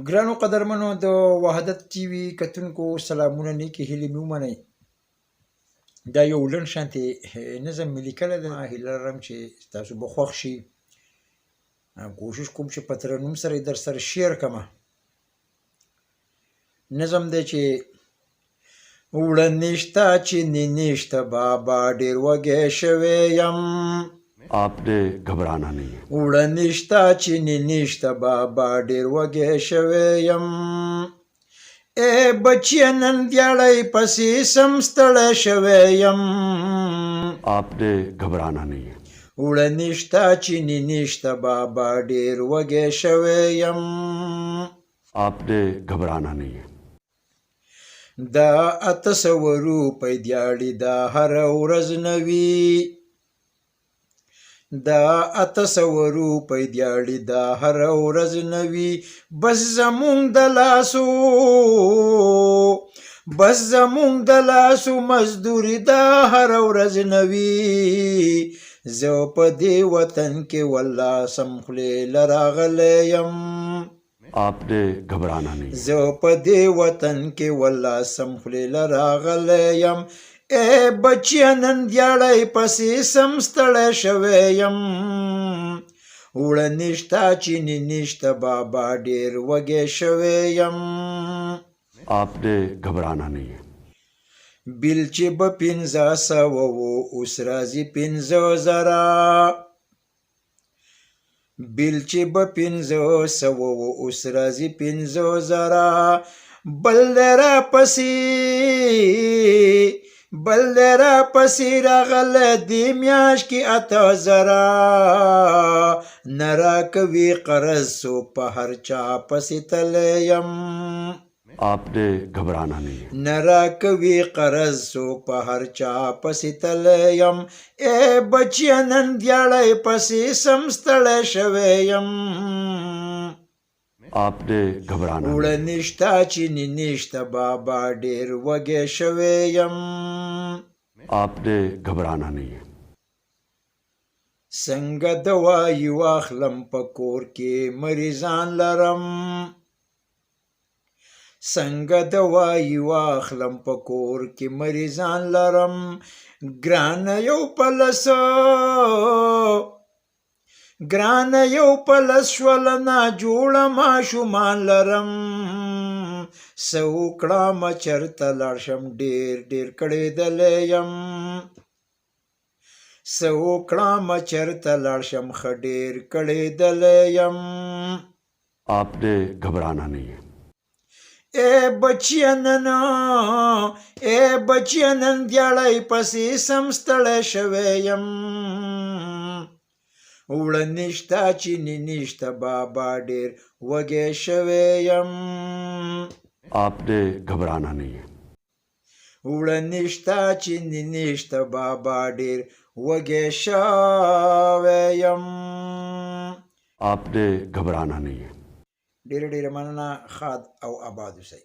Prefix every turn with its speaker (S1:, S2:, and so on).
S1: ګرانو قدرمنو د وحدت ټي وي کتونکو سلامونه نیکې هیلې مې ومنئ. دا یو لنډ شانتې نظم مې لیکلی دی. هیله لرم چې تاسو به خوښ شي. کوشش کوم چې په ترنم سره یې در سره شیر کړمه. نظم دی چې وړه نشته چې نشته بابا ډېر وږی شوی یم.
S2: आपने घबराना नहीं है.
S1: وړه نشته چې نشته بابا ډېر وږی شوی یم. ای بچیه نن دیاړی پسې سم ستړی شوی یم.
S2: आपने घबराना नहीं है.
S1: وړه نشته چې نشته بابا ډېر وږی شوی یم.
S2: आपने घबराना नहीं है.
S1: دا 800 روپۍ دیاړي دا هره ورځ نه وي. دا 800 روپۍ دیاړي دا هره ورځ نه وي. بس زمونږ د لاسو مزدوري دا هره ورځ نه وي. زه په دې وطن کې والله سم خولې له راغلی یم.
S2: आपने घबराना नहीं है.
S1: زه په دې وطن کې والله سم خولې له راغلی یم. ای بچیه نن دیاړی پسې سم ستړی شوی یم. وړه نشته چې نشته بابا ډېر وږی شوی یم.
S2: आपने घबराना नहीं है.
S1: بیل چې به 500 و اوس راځي 50,000. بیل چې به 500 و اوس راځي 50,000. بل دی را پسې راغلی دې میاشت کې 8,000. نه راکوي قرض څوک په هر چا پسې تللی یم.
S2: आपने घबराना नहीं है.
S1: نه راکوي قرض څوک په هر چا پسې تللی یم. ای بچیه نن دیاړی پسې سم ستړی شوی یم.
S2: आपने घबराना नहीं
S1: وړه
S2: है.
S1: نشته چې نشته بابا ډېر وږی شوی یم.
S2: आपने घबराना नहीं है.
S1: څنګه دوایي واخلم په کور کې مریضان لرم. څنګه دوایي واخلم په کور کې مریضان لرم. ګرانه یو پلس شوله ناجوړه ماشومان لرم. څه وکړم چېرته لاړ شم ډېر کړېدلی یم. څه وکړم چېرته لاړ شم ښه ډېر کړېدلی یم.
S2: आपने घबराना नहीं है.
S1: ای بچیه نن دیاړی پسې سم ستړی شوی یم. وړه نشته چې نشته بابا ډېر وږی شوی یم.
S2: आपने घबराना नहीं है.
S1: وړه نشته چې نشته بابا ډېر وږی شوی یم.
S2: आपने घबराना नहीं है.
S1: ډېره مننه. ښاد او آباد اوسئ.